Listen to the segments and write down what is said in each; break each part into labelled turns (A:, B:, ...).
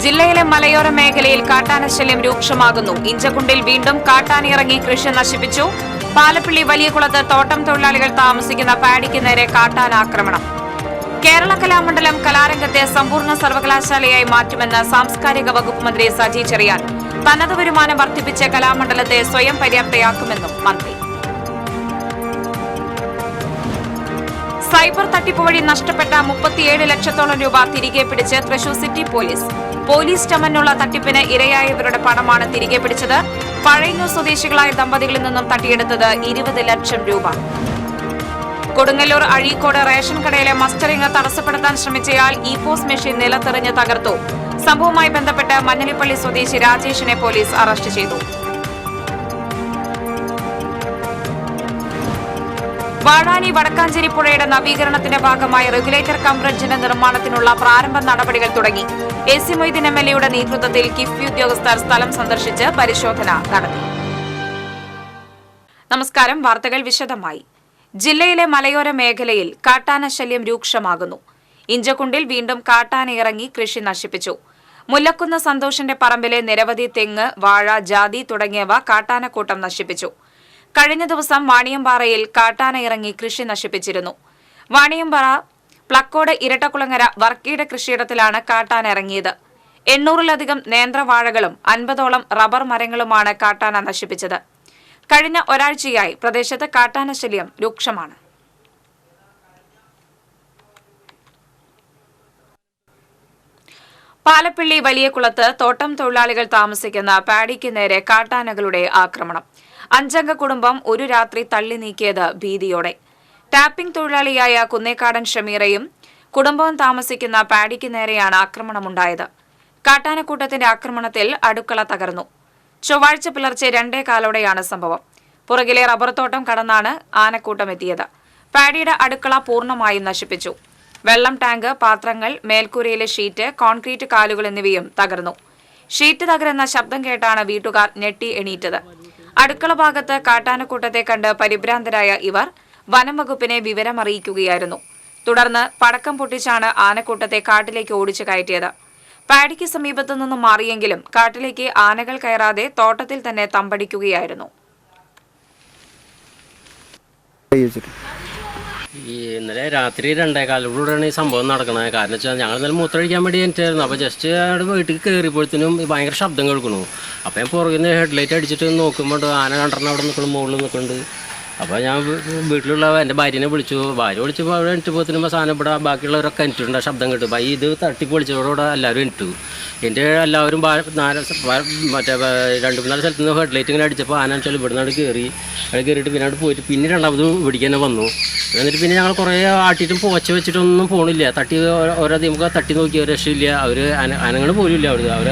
A: ജില്ലയിലെ മലയോര മേഖലയിൽ കാട്ടാനശല്യം രൂക്ഷമാകുന്നു. ഇഞ്ചക്കുണ്ടിൽ വീണ്ടും കാട്ടാനിറങ്ങി കൃഷി നശിപ്പിച്ചു. പാലപ്പിള്ളി വലിയകുളത്ത് തോട്ടം തൊഴിലാളികൾ താമസിക്കുന്ന പാഡിക്ക് നേരെ കാട്ടാനാക്രമണം. കേരള കലാമണ്ഡലം കലാരംഗത്തെ സമ്പൂർണ്ണ സർവകലാശാലയായി മാറ്റുമെന്ന് സാംസ്കാരിക വകുപ്പ് മന്ത്രി സജി ചെറിയാൻ. തനത് വരുമാനം വർദ്ധിപ്പിച്ച് കലാമണ്ഡലത്തെ സ്വയം പര്യാപ്തയാക്കുമെന്നും മന്ത്രി. സൈബർ തട്ടിപ്പ് വഴി നഷ്ടപ്പെട്ട 37 ലക്ഷത്തോളം രൂപ തിരികെ പിടിച്ച് തൃശൂർ സിറ്റി പോലീസ്. പോലീസ് ചമന്നുള്ള തട്ടിപ്പിന് ഇരയായവരുടെ പണമാണ് തിരികെ പിടിച്ചത്. പഴയന്നൂർ സ്വദേശികളായ ദമ്പതികളിൽ നിന്നും തട്ടിയെടുത്തത് 20 ലക്ഷം രൂപ. കൊടുങ്ങല്ലൂർ അഴീക്കോട് റേഷൻ കടയിലെ മസ്റ്ററിംഗ് തടസ്സപ്പെടുത്താൻ ശ്രമിച്ചയാൾ ഇ-പോസ് മെഷീൻ നിലത്തെറിഞ്ഞ് തകർത്തു. സംഭവവുമായി ബന്ധപ്പെട്ട് മഞ്ഞളിപ്പള്ളി സ്വദേശി രാജേഷിനെ പോലീസ് അറസ്റ്റ് ചെയ്തു. വാഴാനി വടക്കാഞ്ചേരി പുഴയുടെ നവീകരണത്തിന്റെ ഭാഗമായി റെഗുലേറ്റർ കം ബ്രിഡ്ജിന്റെ നിർമ്മാണത്തിനുള്ള പ്രാരംഭ നടപടികൾ തുടങ്ങി. AC മൊയ്തീൻ MLAയുടെ നേതൃത്വത്തിൽ കിഫ്ബി ഉദ്യോഗസ്ഥർ സ്ഥലം സന്ദർശിച്ച് പരിശോധന നടത്തി. നമസ്കാരം. വാർത്തകൾ വിശദമായി. ജില്ലയിലെ മലയോര മേഖലയിൽ കാട്ടാനശല്യം രൂക്ഷമാകുന്നു. ഇഞ്ചക്കുണ്ടിൽ വീണ്ടും കാട്ടാനയിറങ്ങി കൃഷി നശിപ്പിച്ചു. മുല്ലക്കുന്ന് സന്തോഷിന്റെ പറമ്പിലെ നിരവധി തെങ്ങ്, വാഴ, ജാതി തുടങ്ങിയവ കാട്ടാനക്കൂട്ടം നശിപ്പിച്ചു. കഴിഞ്ഞ ദിവസം വാണിയമ്പാറയിൽ കാട്ടാന ഇറങ്ങി കൃഷി നശിപ്പിച്ചിരുന്നു. വാണിയമ്പാറ പ്ലക്കോട് ഇരട്ടക്കുളങ്ങര വർക്കിയുടെ കൃഷിയിടത്തിലാണ് കാട്ടാന ഇറങ്ങിയത്. 800-ലധികം നേന്ത്രവാഴകളും 50ഓളം റബ്ബർ മരങ്ങളുമാണ് കാട്ടാന നശിപ്പിച്ചത്. കഴിഞ്ഞ ഒരാഴ്ചയായി പ്രദേശത്ത് കാട്ടാനശല്യം രൂക്ഷമാണ്. പാലപ്പിള്ളി വലിയകുളത്ത് തോട്ടം തൊഴിലാളികൾ താമസിക്കുന്ന പാഡിക്ക് നേരെ കാട്ടാനകളുടെ ആക്രമണം. 5-അംഗ കുടുംബം ഒരു രാത്രി തള്ളി നീക്കിയത് ഭീതിയോടെ. ടാപ്പിംഗ് തൊഴിലാളിയായ കുന്നേക്കാടൻ ഷമീറയും കുടുംബവും താമസിക്കുന്ന പാഡിക്ക് നേരെയാണ് ആക്രമണമുണ്ടായത്. കാട്ടാനക്കൂട്ടത്തിന്റെ ആക്രമണത്തിൽ അടുക്കള തകർന്നു. ചൊവ്വാഴ്ച പുലർച്ചെ 2:15 സംഭവം. പുറകിലെ റബ്ബർ തോട്ടം കടന്നാണ് ആനക്കൂട്ടം എത്തിയത്. പാഡിയുടെ അടുക്കള പൂർണ്ണമായും നശിപ്പിച്ചു. വെള്ളം ടാങ്ക്, പാത്രങ്ങൾ, മേൽക്കൂരയിലെ ഷീറ്റ്, കോൺക്രീറ്റ് കാലുകൾ എന്നിവയും തകർന്നു. ഷീറ്റ് തകരുന്ന ശബ്ദം കേട്ടാണ് വീട്ടുകാർ ഞെട്ടി എണീറ്റത്. അടുക്കള ഭാഗത്ത് കാട്ടാനക്കൂട്ടത്തെ കണ്ട് പരിഭ്രാന്തരായ ഇവർ വനംവകുപ്പിനെ വിവരമറിയിക്കുകയായിരുന്നു. തുടർന്ന് പടക്കം പൊട്ടിച്ചാണ് ആനക്കൂട്ടത്തെ കാട്ടിലേക്ക് ഓടിച്ചു കയറ്റിയത്. പാഡിക്ക് സമീപത്തു നിന്നും മാറിയെങ്കിലും കാട്ടിലേക്ക് ആനകൾ കയറാതെ തോട്ടത്തിൽ തന്നെ തമ്പടിക്കുകയായിരുന്നു.
B: ഇന്നലെ രാത്രി 2:15 ഈ സംഭവം നടക്കണത്. കാരണം വെച്ചാൽ ഞങ്ങൾ ഇന്നലെ മൂത്രമൊഴിക്കാൻ വേണ്ടി എനിറ്റായിരുന്നു. അപ്പോൾ ജസ്റ്റ് അവിടെ വീട്ടിൽ കയറിയപ്പോഴത്തേനും ഭയങ്കര ശബ്ദം കേൾക്കണു. അപ്പോൾ ഞാൻ പുറകിൽ നിന്ന് ഹെഡ്ലൈറ്റ് അടിച്ചിട്ട് നോക്കുമ്പോൾ ആന കണ്ടറിന് അവിടെ നിൽക്കണം, മുകളിൽ നിൽക്കുന്നുണ്ട്. അപ്പോൾ ഞാൻ വീട്ടിലുള്ള എൻ്റെ ഭാര്യനെ വിളിച്ചു. ഭാര്യ വിളിച്ചപ്പോൾ അവിടെ എണിറ്റപ്പോഴത്തേനും സാധനം ഇവിടെ ബാക്കിയുള്ളവരൊക്കെ എനിട്ടുണ്ട്. ശബ്ദം കിട്ടും. അപ്പോൾ ഇത് തട്ടി പൊളിച്ചതോടെ എല്ലാവരും എനിട്ടു. എൻ്റെ എല്ലാവരും മറ്റേ 2-3 സ്ഥലത്ത് നിന്ന് ഹെഡ്ലൈറ്റ് ഇങ്ങനെ അടിച്ചപ്പോൾ ആന വെച്ചാൽ ഇവിടെ നിന്നാണ് കയറിയിട്ട് പിന്നെ അവിടെ പോയിട്ട് പിന്നെ രണ്ടാമത് പിടിക്കാൻ വന്നു. എന്നിട്ട് പിന്നെ ഞങ്ങൾ കുറേ ആട്ടിയിട്ടും പോച്ച വെച്ചിട്ടൊന്നും പോകണില്ല. ഓരോ നമുക്ക് തട്ടി നോക്കിയ രക്ഷയില്ല. അവർ അനങ്ങൾ പോലും ഇല്ല. അവർ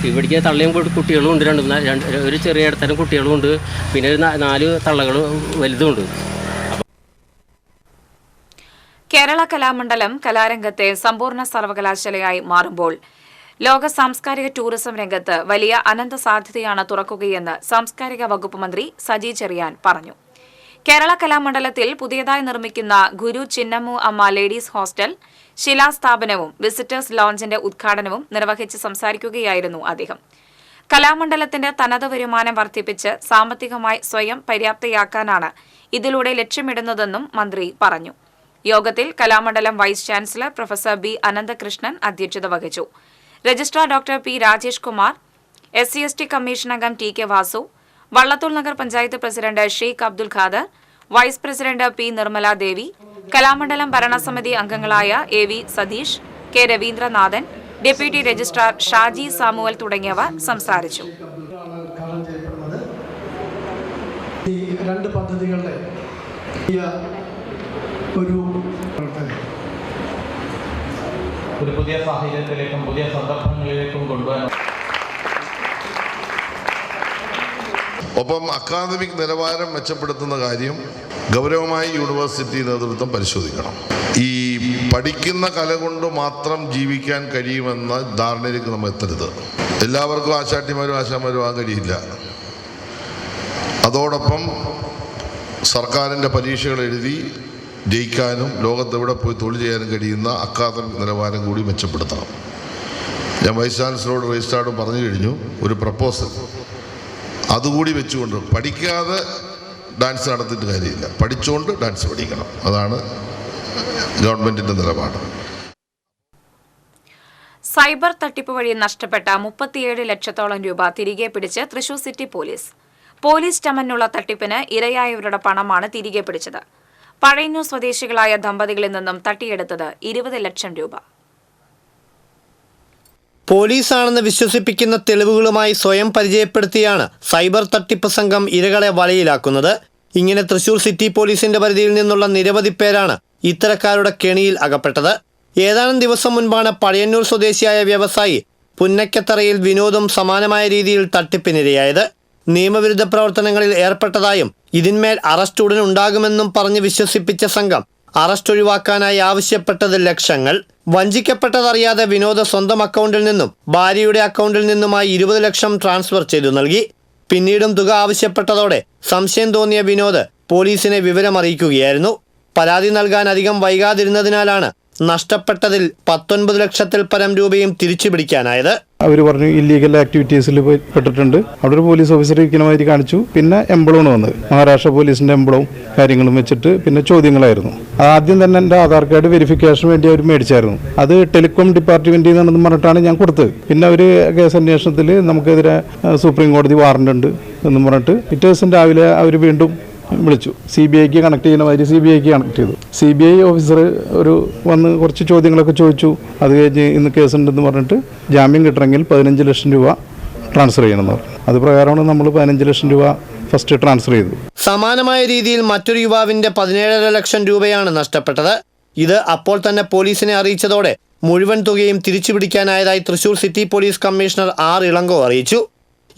B: ഇവിടേക്ക് തള്ളയും കുട്ടികളും ഉണ്ട്. ഒരു ചെറിയ ഇടത്തരം കുട്ടികളും ഉണ്ട്. പിന്നെ 4 തള്ളകൾ വലുതുമുണ്ട്.
A: കേരള കലാമണ്ഡലം കലാരംഗത്തെ സമ്പൂർണ്ണ സർവകലാശാലയായി മാറുമ്പോൾ ലോക സാംസ്കാരിക ടൂറിസം രംഗത്ത് വലിയ അനന്ത സാധ്യതയാണ് തുറക്കുകയെന്ന് സാംസ്കാരിക വകുപ്പ് മന്ത്രി സജി ചെറിയാൻ പറഞ്ഞു. കേരള കലാമണ്ഡലത്തിൽ പുതിയതായി നിർമ്മിക്കുന്ന ഗുരു ചിന്നമ്മു അമ്മ ലേഡീസ് ഹോസ്റ്റൽ ശിലാസ്ഥാപനവും വിസിറ്റേഴ്സ് ലോഞ്ചിന്റെ ഉദ്ഘാടനവും നിർവഹിച്ച് സംസാരിക്കുകയായിരുന്നു അദ്ദേഹം. കലാമണ്ഡലത്തിന്റെ തനത് വരുമാനം വർദ്ധിപ്പിച്ച് സാമ്പത്തികമായി സ്വയം പര്യാപ്തയാക്കാനാണ് ഇതിലൂടെ ലക്ഷ്യമിടുന്നതെന്നും മന്ത്രി പറഞ്ഞു. യോഗത്തിൽ Kalamandalam vice chancellor professor B Ananthakrishnan അധ്യക്ഷത വഹിച്ചു. Registrar doctor P Rajesh Kumar, SC/ST commission അംഗം TK Vasu, Vallathol Nagar panchayat president Sheikh Abdul Khader, vice president P Nirmala Devi, Kalamandalam ഭരണസമിതി അംഗങ്ങളായ AV Satheesh, K Ravindranathan, deputy registrar Shaji Samuel തുടങ്ങിയവർ സംസാരിച്ചു.
C: ഒരു പുതിയ സാഹചര്യത്തിലേക്കും പുതിയ സന്ദർഭങ്ങളിലേക്കും കൊണ്ടുവരാൻ
D: ഒപ്പം അക്കാദമിക് നിലവാരം മെച്ചപ്പെടുത്തുന്ന കാര്യം ഗൗരവമായി യൂണിവേഴ്സിറ്റി നേതൃത്വം പരിശോധിക്കണം. ഈ പഠിക്കുന്ന കല കൊണ്ട് മാത്രം ജീവിക്കാൻ കഴിയുമെന്ന ധാരണയിലേക്ക് നമ്മൾ എത്തരുത്. എല്ലാവർക്കും ആശാട്ടിമാരും ആശാന്മാരും ആകാൻ കഴിയില്ല. അതോടൊപ്പം സർക്കാരിൻ്റെ പരീക്ഷകൾ എഴുതി ജയിക്കാനും ലോകത്തെവിടെ പോയി തൊഴിൽ ചെയ്യാനും കഴിയുന്ന അക്കാദമിക് നിലവാരം കൂടി മെച്ചപ്പെടുത്തണം. ഞാൻ വൈസ് ചാൻസലറോട് രജിസ്ട്രാറും പറഞ്ഞു കഴിഞ്ഞു, ഒരു പ്രപ്പോസൽ അതുകൂടി വെച്ചുകൊണ്ട് പഠിക്കാതെ ഡാൻസ് നടത്തിയിട്ട് കാര്യമില്ല, പഠിച്ചുകൊണ്ട് ഡാൻസ് പഠിക്കണം. അതാണ് ഗവൺമെൻറ്റിൻ്റെ നിലപാട്.
A: സൈബർ തട്ടിപ്പ് വഴി നഷ്ടപ്പെട്ട 37 ലക്ഷത്തോളം രൂപ തിരികെ പിടിച്ച് തൃശൂർ സിറ്റി പോലീസ്. പോലീസ് ചമന്നുള്ള തട്ടിപ്പിന് ഇരയായവരുടെ പണമാണ് തിരികെ പിടിച്ചത്. പഴയന്നൂർ സ്വദേശികളായ ദമ്പതികളിൽ നിന്നും തട്ടിയെടുത്തത് 20 ലക്ഷം രൂപ.
E: പോലീസാണെന്ന് വിശ്വസിപ്പിക്കുന്ന തെളിവുകളുമായി സ്വയം പരിചയപ്പെടുത്തിയാണ് സൈബർ തട്ടിപ്പ് സംഘം ഇരകളെ വലയിലാക്കുന്നത്. ഇങ്ങനെ തൃശൂർ സിറ്റി പോലീസിന്റെ പരിധിയിൽ നിന്നുള്ള നിരവധി പേരാണ് ഇത്തരക്കാരുടെ കെണിയിൽ അകപ്പെട്ടത്. ഏതാനും ദിവസം മുൻപാണ് പഴയന്നൂർ സ്വദേശിയായ വ്യവസായി പുന്നക്കത്തറയിൽ വിനോദും സമാനമായ രീതിയിൽ തട്ടിപ്പിനിരയായത്. നിയമവിരുദ്ധ പ്രവർത്തനങ്ങളിൽ ഏർപ്പെട്ടതായും ഇതിന്മേൽ അറസ്റ്റ് ഉടൻ ഉണ്ടാകുമെന്നും പറഞ്ഞ് വിശ്വസിപ്പിച്ച സംഘം അറസ്റ്റ് ഒഴിവാക്കാനായി ആവശ്യപ്പെട്ടത് ലക്ഷങ്ങൾ. വഞ്ചിക്കപ്പെട്ടതറിയാതെ വിനോദ് സ്വന്തം അക്കൗണ്ടിൽ നിന്നും ഭാര്യയുടെ അക്കൗണ്ടിൽ നിന്നുമായി 20 ലക്ഷം ട്രാൻസ്ഫർ ചെയ്തു നൽകി. പിന്നീടും തുക ആവശ്യപ്പെട്ടതോടെ സംശയം തോന്നിയ വിനോദ് പോലീസിനെ വിവരമറിയിക്കുകയായിരുന്നു. പരാതി നൽകാൻ അധികം വൈകാതിരുന്നതിനാലാണ് നഷ്ടപ്പെട്ടതിൽ 19 ലക്ഷത്തിൽ പരം രൂപയും തിരിച്ചു പിടിക്കാനായത്.
F: അവർ പറഞ്ഞു ഇല്ലീഗൽ ആക്ടിവിറ്റീസിൽ പെട്ടിട്ടുണ്ട്. അവിടെ ഒരു പോലീസ് ഓഫീസർ ഇരിക്കുന്നമാതിരി കാണിച്ചു. പിന്നെ എംബ്ലമാണ് വന്നത്, മഹാരാഷ്ട്ര പോലീസിന്റെ എംബ്ലവും കാര്യങ്ങളും വെച്ചിട്ട് പിന്നെ ചോദ്യങ്ങളായിരുന്നു. ആദ്യം തന്നെ എൻ്റെ ആധാർ കാർഡ് വെരിഫിക്കേഷന് വേണ്ടി അവർ മേടിച്ചായിരുന്നു. അത് ടെലികോം ഡിപ്പാർട്ട്മെന്റിൽ നിന്നെന്ന് പറഞ്ഞിട്ടാണ് ഞാൻ കൊടുത്തത്. പിന്നെ അവർ കേസ് അന്വേഷണത്തിൽ നമുക്കെതിരെ സുപ്രീം കോടതി വാറണ്ട് ഉണ്ട് എന്നും പറഞ്ഞിട്ട് പിറ്റേ ദിവസം രാവിലെ അവർ വീണ്ടും വിളിച്ചു. CBIക്ക് കണക്ട് ചെയ്യുന്ന മാതിരി CBIക്ക് കണക്ട് ചെയ്തു. CBI ഓഫീസർ വന്ന് കുറച്ച് ചോദ്യങ്ങളൊക്കെ ചോദിച്ചു. അത് കഴിഞ്ഞ് ഇന്ന് കേസുണ്ടെന്ന് പറഞ്ഞിട്ട് ജാമ്യം കിട്ടണമെങ്കിൽ 15 ലക്ഷം രൂപ ട്രാൻസ്ഫർ ചെയ്യണമെന്ന് പറഞ്ഞു. അത് പ്രകാരമാണ് നമ്മൾ 15 ലക്ഷം രൂപ ഫസ്റ്റ് ട്രാൻസ്ഫർ ചെയ്തു.
E: സമാനമായ രീതിയിൽ മറ്റൊരു യുവാവിന്റെ 17.5 ലക്ഷം രൂപയാണ് നഷ്ടപ്പെട്ടത്. ഇത് അപ്പോൾ തന്നെ പോലീസിനെ അറിയിച്ചതോടെ മുഴുവൻ തുകയും തിരിച്ചുപിടിക്കാനായതായി Thrissur city police commissioner R. Ilango അറിയിച്ചു.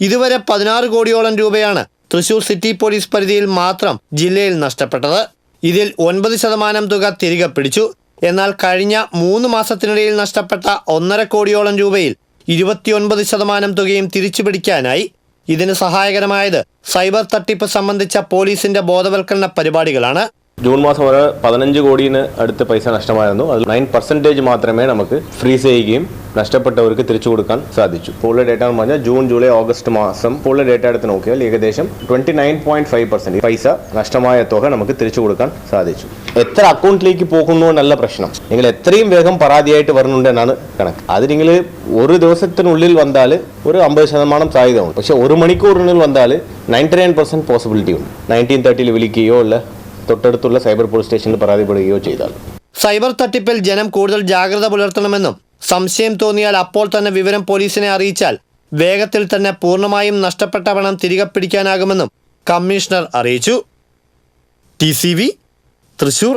E: ഇതുവരെ 16 കോടിയോളം രൂപയാണ് തൃശൂർ സിറ്റി പോലീസ് പരിധിയിൽ മാത്രം ജില്ലയിൽ നഷ്ടപ്പെട്ടത്. ഇതിൽ 9% തുക തിരികെ പിടിച്ചു. എന്നാൽ കഴിഞ്ഞ 3 മാസത്തിനിടയിൽ നഷ്ടപ്പെട്ട 1.5 കോടിയോളം രൂപയിൽ 29% തുകയും തിരിച്ചു പിടിക്കാനായി. ഇതിന് സഹായകരമായത് സൈബർ തട്ടിപ്പ് സംബന്ധിച്ച പോലീസിന്റെ ബോധവൽക്കരണ പരിപാടികളാണ്.
G: ജൂൺ മാസം വരെ 15 കോടിന് അടുത്ത് പൈസ നഷ്ടമായിരുന്നു. അതിൽ 9% മാത്രമേ നമുക്ക് ഫ്രീസ് ചെയ്യുകയും നഷ്ടപ്പെട്ടവർക്ക് തിരിച്ചു കൊടുക്കാൻ സാധിച്ചു. ഇപ്പോൾ ഡേറ്റ എന്ന് പറഞ്ഞാൽ ജൂൺ, ജൂലൈ, ഓഗസ്റ്റ് മാസം ഇപ്പോൾ ഡേറ്റ എടുത്ത് നോക്കിയാൽ ഏകദേശം 29.5% പൈസ നഷ്ടമായ തുക നമുക്ക് തിരിച്ചു കൊടുക്കാൻ സാധിച്ചു. എത്ര അക്കൗണ്ടിലേക്ക് പോകുന്നു എന്നല്ല പ്രശ്നം, നിങ്ങൾ എത്രയും വേഗം പരാതിയായിട്ട് വരുന്നുണ്ട് എന്നാണ് കണക്ക്. അത് നിങ്ങൾ ഒരു ദിവസത്തിനുള്ളിൽ വന്നാൽ ഒരു 50% സാധ്യത ഉണ്ട്. പക്ഷെ 1 മണിക്കൂറിനുള്ളിൽ വന്നാൽ 99% പോസിബിലിറ്റി ഉണ്ട്. 1930 വിളിക്കുകയോ അല്ല തൊട്ടടുത്തുള്ള സൈബർ പോലീസ് സ്റ്റേഷനിൽ പരാതിപ്പെടുകയോ ചെയ്താൽ.
E: സൈബർ തട്ടിപ്പിൽ ജനം കൂടുതൽ ജാഗ്രത പുലർത്തണമെന്നും സംശയം തോന്നിയാൽ അപ്പോൾ തന്നെ വിവരം പോലീസിനെ അറിയിച്ചാൽ വേഗത്തിൽ തന്നെ പൂർണ്ണമായും നഷ്ടപ്പെട്ട പണം തിരികെ പിടിക്കാനാകുമെന്നും കമ്മീഷണർ അറിയിച്ചു. TCV തൃശൂർ.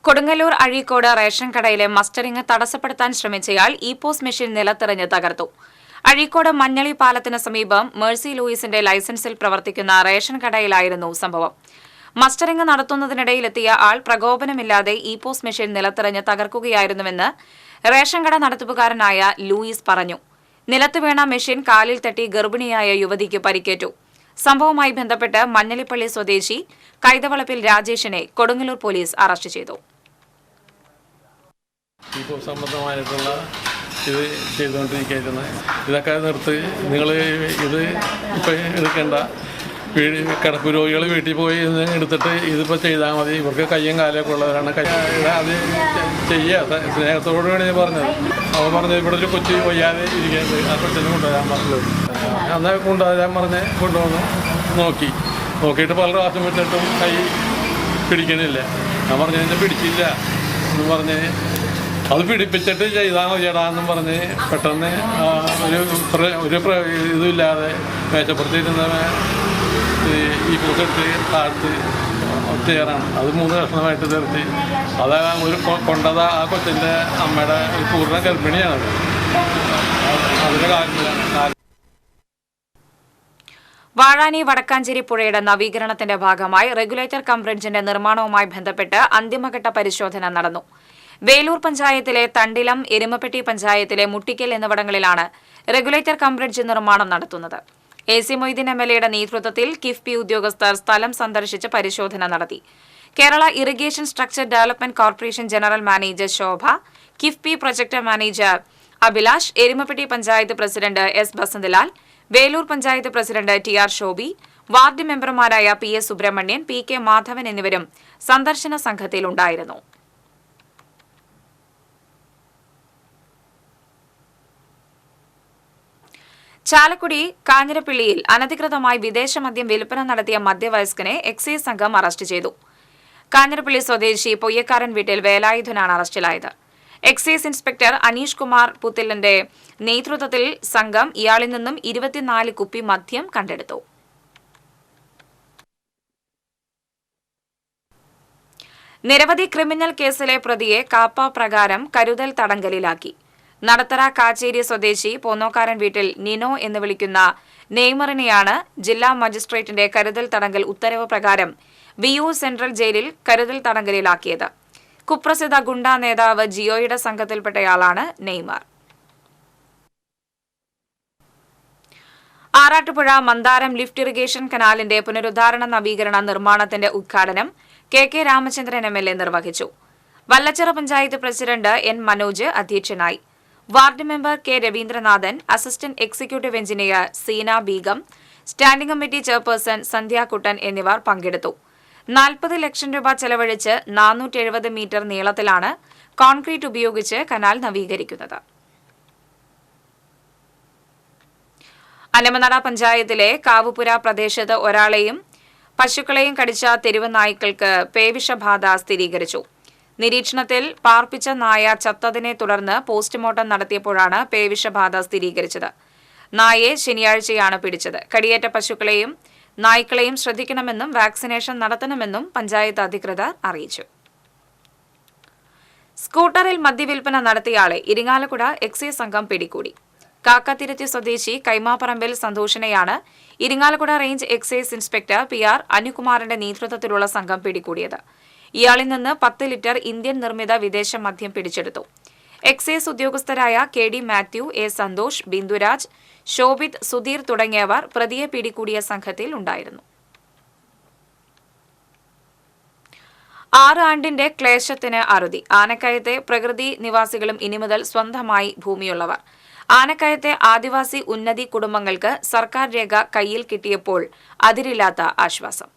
A: കൊടുങ്ങല്ലൂർ അഴീക്കോട് റേഷൻ കടയിലെ മസ്റ്ററിംഗ് തടസ്സപ്പെടുത്താൻ ശ്രമിച്ചയാൾ ഇപോസ് മെഷീൻ നിലത്തെറിഞ്ഞ് തകർത്തു. അഴീക്കോട് മഞ്ഞളി പാലത്തിന് സമീപം മേഴ്സി ലൂയിസിന്റെ ലൈസൻസിൽ പ്രവർത്തിക്കുന്ന റേഷൻ കടയിലായിരുന്നു സംഭവം. മസ്റ്ററിംഗ് നടത്തുന്നതിനിടയിലെത്തിയ ആൾ പ്രകോപനമില്ലാതെ ഇപോസ് മെഷീൻ നിലത്തെറിഞ്ഞ് തകർക്കുകയായിരുന്നുവെന്ന് റേഷൻ കട നടത്തിപ്പുകാരനായ ലൂയിസ് പറഞ്ഞു. നിലത്ത് വീണ മെഷീൻ കാലിൽ തട്ടി ഗർഭിണിയായ യുവതിക്ക് പരിക്കേറ്റു. സംഭവവുമായി ബന്ധപ്പെട്ട് മഞ്ഞളിപ്പള്ളി സ്വദേശി കൈതവളപ്പിൽ രാജേഷിനെ കൊടുങ്ങല്ലൂർ പോലീസ് അറസ്റ്റ് ചെയ്തു.
H: സംബന്ധമായിട്ടുള്ള ഇത് ചെയ്തുകൊണ്ടിരിക്കുന്നത് ഇതൊക്കെ നിർത്തി, നിങ്ങൾ ഇത് ഇപ്പം എടുക്കേണ്ട, കിടപ്പ് രോഗികൾ വീട്ടിൽ പോയി എടുത്തിട്ട് ഇതിപ്പോൾ ചെയ്താൽ മതി, ഇവർക്ക് കയ്യും കാലൊക്കെ ഉള്ളവരാണ്, അത് ചെയ്യുക സ്നേഹത്തോടു വേണ്ടി പറഞ്ഞത്. അവൻ പറഞ്ഞത് ഇവിടെ ഒരു കൊച്ചു വയ്യാതെ ഇരിക്കുന്നത്, ആ കൊച്ചിനെ കൊണ്ടുവരാൻ പറഞ്ഞത്. അന്ന് കൊണ്ടുവരാൻ പറഞ്ഞ് കൊണ്ടുവന്ന് നോക്കിയിട്ട് പല പ്രാവശ്യം വിട്ടിട്ടും കൈ പിടിക്കണില്ല. ഞാൻ പറഞ്ഞതിൻ്റെ പിടിച്ചില്ല എന്ന് പറഞ്ഞ് അത് പിടിപ്പിച്ചിട്ട് ചെയ്താൽ മതിയടാന്നും പറഞ്ഞ് പെട്ടെന്ന് ഒരു ഇതുമില്ലാതെ മേശപ്പുറത്തിരുന്ന ഈ പൂസെടുത്ത് താഴ്ത്ത് ചെയ്യാറാണ്. അത് 3 കഷ്ണമായിട്ട് തീർത്തി അത് കൊണ്ടത് ആ കൊച്ചിൻ്റെ അമ്മയുടെ പൂർണ്ണ ഗർഭിണിയാണത്. അതിൻ്റെ കാര്യത്തിലാണ്.
A: വാഴാനി വടക്കാഞ്ചേരി പുഴയുടെ നവീകരണത്തിന്റെ ഭാഗമായി റെഗുലേറ്റർ കം ബ്രിഡ്ജിന്റെ നിർമ്മാണവുമായി ബന്ധപ്പെട്ട് അന്തിമഘട്ട പരിശോധന നടന്നു. വേലൂർ പഞ്ചായത്തിലെ തണ്ടിലം, എരുമപ്പെട്ടി പഞ്ചായത്തിലെ മുട്ടിക്കൽ എന്നിവിടങ്ങളിലാണ് റെഗുലേറ്റർ കം ബ്രിഡ്ജ് നിർമ്മാണം നടത്തുന്നത്. AC മൊയ്തീൻ MLAയുടെ നേതൃത്വത്തിൽ കിഫ്ബി ഉദ്യോഗസ്ഥർ സ്ഥലം സന്ദർശിച്ച് പരിശോധന നടത്തി. Kerala irrigation structure development corporation general manager Shobha, KIIFB project manager Abhilash, Erumappetty panchayat president S Basanthalal, Velur panchayat president TR. Shobhi, ward മെമ്പർമാരായ പി.എസ്. സുബ്രഹ്മണ്യൻ, പി.കെ. മാധവൻ എന്നിവരും സന്ദർശന സംഘത്തിലുണ്ടായിരുന്നു. ചാലക്കുടി കാഞ്ഞിരപ്പള്ളിയിൽ അനധികൃതമായി വിദേശ മദ്യം വിൽപ്പന നടത്തിയ മധ്യവയസ്കനെ എക്സൈസ് സംഘം അറസ്റ്റ് ചെയ്തു. കാഞ്ഞിരപ്പള്ളി സ്വദേശി പൊയ്യക്കാരൻ വീട്ടിൽ വേലായുധനാണ് അറസ്റ്റിലായത്. എക്സൈസ് ഇൻസ്പെക്ടർ അനീഷ് കുമാർ പുത്തിലിന്റെ നേതൃത്വത്തിൽ സംഘം ഇയാളിൽ നിന്നും 24 കുപ്പി മദ്യം കണ്ടെടുത്തു. നിരവധി ക്രിമിനൽ കേസിലെ പ്രതിയെ കാപ്പ പ്രകാരം കരുതൽ തടങ്കലിലാക്കി. നടത്തറ കാച്ചേരി സ്വദേശി പോന്നോക്കാരൻ വീട്ടിൽ നിനോ എന്ന് വിളിക്കുന്ന നെയ്മറിനെയാണ് ജില്ലാ മജിസ്ട്രേറ്റിന്റെ കരുതൽ തടങ്കൽ ഉത്തരവ് പ്രകാരം വിയൂർ സെൻട്രൽ ജയിലിൽ കരുതൽ തടങ്കലിലാക്കിയത്. കുപ്രസിദ്ധ ഗുണ്ടാ നേതാവ് ജിയോയുടെ സംഘത്തിൽപ്പെട്ടയാളാണ് Neymar. Arattupuzha Mandaram lift irrigation കനാലിന്റെ പുനരുദ്ധാരണ നവീകരണ നിർമ്മാണത്തിന്റെ ഉദ്ഘാടനം കെ രാമചന്ദ്രൻ എം.എൽ.എ. നിർവഹിച്ചു. വല്ലച്ചിറ പഞ്ചായത്ത് പ്രസിഡന്റ് എൻ മനോജ് അധ്യക്ഷനായി. Ward member K Raveendranathan, assistant executive engineer Seena Beegum, standing committee chairperson Sandhyakuttan എന്നിവർ പങ്കെടുത്തു. 40 ലക്ഷം രൂപ ചെലവഴിച്ച് 470 മീറ്റർ നീളത്തിലാണ് കോൺക്രീറ്റ് ഉപയോഗിച്ച് കനാൽ നവീകരിക്കുന്നത്. അനമനട പഞ്ചായത്തിലെ കാവുപുര പ്രദേശത്ത് ഒരാളെയും പശുക്കളെയും കടിച്ച തെരുവ് നായ്ക്കൾക്ക് പേവിഷബാധ സ്ഥിരീകരിച്ചു. നിരീക്ഷണത്തിൽ പാർപ്പിച്ച നായ ചത്തതിനെ തുടർന്ന് പോസ്റ്റ്മോർട്ടം നടത്തിയപ്പോഴാണ് പേവിഷബാധ സ്ഥിരീകരിച്ചത്. നായയെ ശനിയാഴ്ചയാണ് പിടിച്ചത്. കടിയേറ്റ പശുക്കളെയും നായ്ക്കളെയും ശ്രദ്ധിക്കണമെന്നും വാക്സിനേഷൻ നടത്തണമെന്നും പഞ്ചായത്ത് അധികൃതർ അറിയിച്ചു. സ്കൂട്ടറിൽ മദ്യവിൽപ്പന നടത്തിയയാളെ ഇരിങ്ങാലക്കുട എക്സൈസ് സംഘം പിടികൂടി. കാക്കത്തിരുത്തി സ്വദേശി കൈമാപ്പറമ്പിൽ സന്തോഷിനെയാണ് Irinjalakuda range excise inspector PR. അനുകുമാറിന്റെ നേതൃത്വത്തിലുള്ള സംഘം പിടികൂടിയത്. ഇയാളിൽ നിന്ന് 10 ലിറ്റർ ഇന്ത്യൻ നിർമ്മിത വിദേശ മദ്യം പിടിച്ചെടുത്തു. എക്സൈസ് ഉദ്യോഗസ്ഥരായ കെ.ഡി. മാത്യു, എ. സന്തോഷ്, ബിന്ദുരാജ്, ശോഭിത്, സുധീർ തുടങ്ങിയവർ പ്രതിയെ പിടികൂടിയ സംഘത്തിൽ ഉണ്ടായിരുന്നു. 6 ആണ്ടിന്റെ ക്ലേശത്തിന് അറുതി. ആനക്കയത്തെ പ്രകൃതി നിവാസികളും ഇനി മുതൽ സ്വന്തമായി ഭൂമിയുള്ളവർ. ആനക്കയത്തെ ആദിവാസി ഉന്നതി കുടുംബങ്ങൾക്ക് സർക്കാർ രേഖ കയ്യിൽ കിട്ടിയപ്പോൾ അതിരില്ലാത്ത ആശ്വാസം.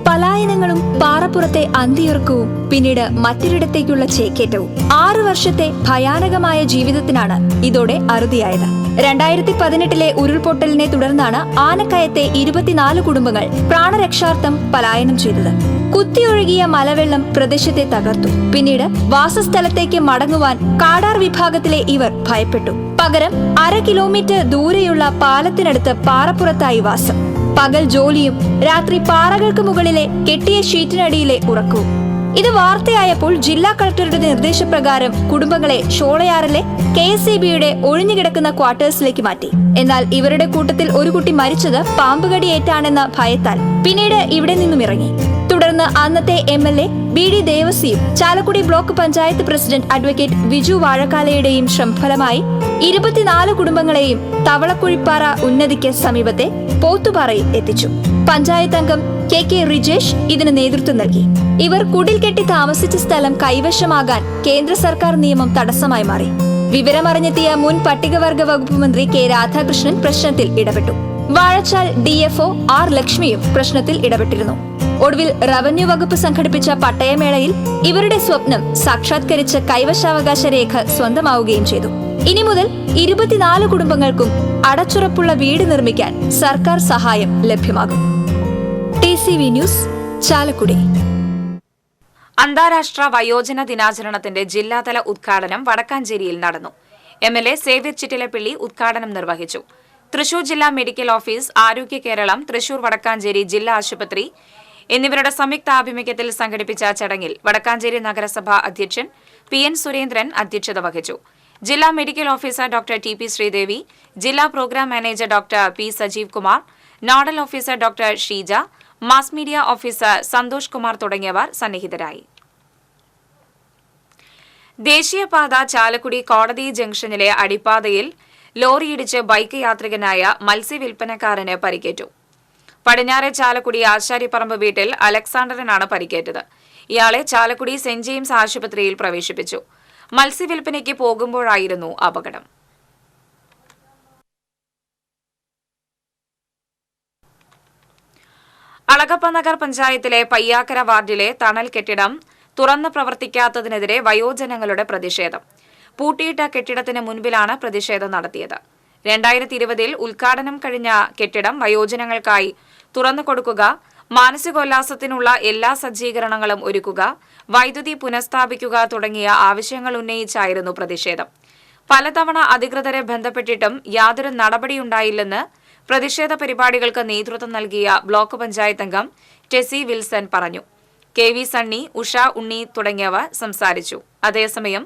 I: പലായനങ്ങളും പാറപ്പുറത്തെ അന്തിയുറക്കവും പിന്നീട് മറ്റൊരിടത്തേക്കുള്ള ചേക്കേറ്റവും 6 വർഷത്തെ ഭയാനകമായ ജീവിതത്തിനാണ് ഇതോടെ അറുതിയായത്. 2018 ഉരുൾപൊട്ടലിനെ തുടർന്നാണ് ആനക്കയത്തെ 24 കുടുംബങ്ങൾ പ്രാണരക്ഷാർത്ഥം പലായനം ചെയ്തത്. കുത്തിയൊഴുകിയ മലവെള്ളം പ്രദേശത്തെ തകർത്തു. പിന്നീട് വാസസ്ഥലത്തേക്ക് മടങ്ങുവാൻ കാടാർ വിഭാഗത്തിലെ ഇവർ ഭയപ്പെട്ടു. പകരം 1/2 കിലോമീറ്റർ ദൂരെയുള്ള പാലത്തിനടുത്ത് പാറപ്പുറത്തായി വാസം. പകൽ ജോലിയും രാത്രി പാറകൾക്ക് മുകളിലെ കെട്ടിയ ഷീറ്റിനടിയിലെ ഉറക്കവും. ഇത് വാർത്തയായപ്പോൾ ജില്ലാ കളക്ടറുടെ നിർദ്ദേശപ്രകാരം കുടുംബങ്ങളെ ഷോളയാറിലെ KSEBയുടെ ഒഴിഞ്ഞുകിടക്കുന്ന ക്വാർട്ടേഴ്സിലേക്ക് മാറ്റി. എന്നാൽ ഇവരുടെ കൂട്ടത്തിൽ ഒരു കുട്ടി മരിച്ചത് പാമ്പുകടിയേറ്റാണെന്ന ഭയത്താൽ പിന്നീട് ഇവിടെ നിന്നും ഇറങ്ങി. തുടർന്ന് അന്നത്തെ MLA BD ദേവസിയും Chalakudy block panchayat president advocate Viju വാഴക്കാലയുടെയും ശ്രമഫലമായി 24 കുടുംബങ്ങളെയും തവളക്കുഴിപ്പാറ ഉന്നതിക്ക് സമീപത്തെ പോത്തുപാറയിൽ എത്തിച്ചു. പഞ്ചായത്ത് അംഗം KK റിജേഷ് ഇതിന് നേതൃത്വം നൽകി. ഇവർ കുടിൽ കെട്ടി താമസിച്ച സ്ഥലം കൈവശമാകാൻ കേന്ദ്ര സർക്കാർ നിയമം തടസ്സമായി മാറി. വിവരമറിഞ്ഞെത്തിയ മുൻ പട്ടികവർഗ വകുപ്പ് മന്ത്രി K രാധാകൃഷ്ണൻ പ്രശ്നത്തിൽ ഇടപെട്ടു. വാഴച്ചാൽ DFO R ലക്ഷ്മിയും പ്രശ്നത്തിൽ ഇടപെട്ടിരുന്നു. ഒടുവിൽ റവന്യൂ വകുപ്പ് സംഘടിപ്പിച്ച പട്ടയമേളയിൽ ഇവരുടെ സ്വപ്നം സാക്ഷാത്കരിച്ച് കൈവശാവകാശ രേഖ സ്വന്തമാവുകയും ചെയ്തു. ഇനി മുതൽ 24 കുടുംബങ്ങൾക്കും അടച്ചുറപ്പുള്ള വീട് നിർമ്മിക്കാൻ സർക്കാർ സഹായം ലഭ്യമാകും. TCV news, Chalakudy.
A: അന്താരാഷ്ട്ര വയോജന ദിനാചരണത്തിന്റെ ജില്ലാതല ഉദ്ഘാടനം വടക്കാഞ്ചേരിയിൽ നടന്നു. MLA സേവ്യർ ചിറ്റിലപ്പിള്ളി ഉദ്ഘാടനം നിർവഹിച്ചു. തൃശൂർ ജില്ലാ മെഡിക്കൽ ഓഫീസ്, ആരോഗ്യ കേരളം, തൃശൂർ വടക്കാഞ്ചേരി ജില്ലാ ആശുപത്രി എന്നിവരുടെ സംയുക്താഭിമുഖ്യത്തിൽ സംഘടിപ്പിച്ച ചടങ്ങിൽ വടക്കാഞ്ചേരി നഗരസഭ അധ്യക്ഷൻ PN സുരേന്ദ്രൻ അധ്യക്ഷത വഹിച്ചു. ജില്ലാ medical officer doctor TP Sreedevi, ജില്ലാ programme manager doctor P Sajeev Kumar, nodal officer doctor Sheeja, mass media officer Santhosh Kumar തുടങ്ങിയവർ സന്നിഹിതരായി. ദേശീയപാത ചാലക്കുടി കോടതി ജംഗ്ഷനിലെ അടിപ്പാതയിൽ ലോറിയിടിച്ച് ബൈക്ക് യാത്രികനായ മത്സ്യവിൽപ്പനക്കാരന് പരിക്കേറ്റു. പടിഞ്ഞാറെ ചാലക്കുടി ആശാരിപ്പറമ്പ് വീട്ടിൽ അലക്സാണ്ടറിനാണ് പരിക്കേറ്റത്. ഇയാളെ ചാലക്കുടി സെന്റ് ജെയിംസ് ആശുപത്രിയിൽ പ്രവേശിപ്പിച്ചു. മത്സ്യവില്പനയ്ക്ക് പോകുമ്പോഴായിരുന്നു അപകടം. അളഗപ്പ നഗർ പഞ്ചായത്തിലെ പയ്യാക്കര വാർഡിലെ തണൽ കെട്ടിടം തുറന്നു പ്രവർത്തിക്കാത്തതിനെതിരെ വയോജനങ്ങളുടെ പ്രതിഷേധം. പൂട്ടിയിട്ട കെട്ടിടത്തിന് മുൻപിലാണ് പ്രതിഷേധം നടത്തിയത്. 2020 ഉദ്ഘാടനം കഴിഞ്ഞ കെട്ടിടം വയോജനങ്ങൾക്കായി തുറന്നു കൊടുക്കുക, മാനസികോല്ലാസത്തിനുള്ള എല്ലാ സജ്ജീകരണങ്ങളും ഒരുക്കുക, വൈദ്യുതി പുനഃസ്ഥാപിക്കുക തുടങ്ങിയ ആവശ്യങ്ങൾ ഉന്നയിച്ചായിരുന്നു പ്രതിഷേധം. പലതവണ അധികൃതരെ ബന്ധപ്പെട്ടിട്ടും യാതൊരു നടപടിയുണ്ടായില്ലെന്ന് പ്രതിഷേധ പരിപാടികൾക്ക് നേതൃത്വം നൽകിയ ബ്ലോക്ക് പഞ്ചായത്ത് അംഗം ടെസി വിൽസൺ പറഞ്ഞു. KV സണ്ണി, ഉഷ ഉണ്ണി തുടങ്ങിയവർ സംസാരിച്ചു. അതേസമയം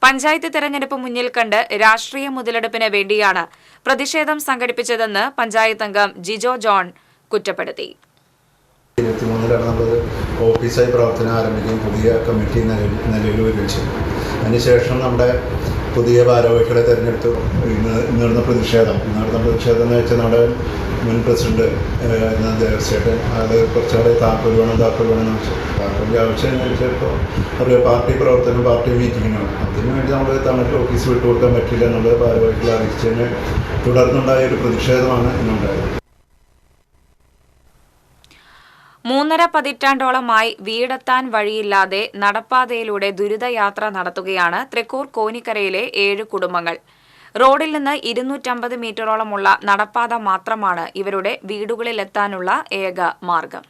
A: പഞ്ചായത്ത് തെരഞ്ഞെടുപ്പ് മുന്നിൽ കണ്ട് രാഷ്ട്രീയ മുതലെടുപ്പിന് വേണ്ടിയാണ് പ്രതിഷേധം സംഘടിപ്പിച്ചതെന്ന് പഞ്ചായത്ത് അംഗം ജിജോ ജോൺ കുറ്റപ്പെടുത്തി.
J: 23-ലാണ് നമ്മൾ ഓഫീസായി പ്രവർത്തനം ആരംഭിക്കുകയും പുതിയ കമ്മിറ്റി നിലവിൽ വരികയും ചെയ്തു. അതിനുശേഷം നമ്മുടെ പുതിയ ഭാരവാഹികളെ തിരഞ്ഞെടുത്തു. ഇന്ന് നടന്ന പ്രതിഷേധം എന്ന് വെച്ചാൽ നമ്മുടെ മുൻ പ്രസിഡന്റ് ദേവസ്വേട്ടൻ അത് കുറച്ചുകൂടെ താക്കോൽ വേണം താക്കോലിൻ്റെ ആവശ്യം അനുസരിച്ചപ്പോൾ അവർ പാർട്ടി പ്രവർത്തനം പാർട്ടി മീറ്റിങ്ങിനാണ്. അതിനുവേണ്ടി നമ്മൾ തമിഴ് ഓഫീസ് വിട്ടുകൊടുക്കാൻ പറ്റില്ല എന്നുള്ളത് ഭാരവാഹികളെ അറിയിച്ചതിന് തുടർന്നുണ്ടായ ഒരു പ്രതിഷേധമാണ് ഇന്നുണ്ടായത്.
A: 3.5 പതിറ്റാണ്ടോളമായി വീടെത്താൻ വഴിയില്ലാതെ നടപ്പാതയിലൂടെ ദുരിതയാത്ര നടത്തുകയാണ് തൃക്കൂർ കോനിക്കരയിലെ 7 കുടുംബങ്ങൾ. റോഡിൽ നിന്ന് 250 മീറ്ററോളമുള്ള നടപ്പാത മാത്രമാണ് ഇവരുടെ വീടുകളിലെത്താനുള്ള ഏക മാർഗം.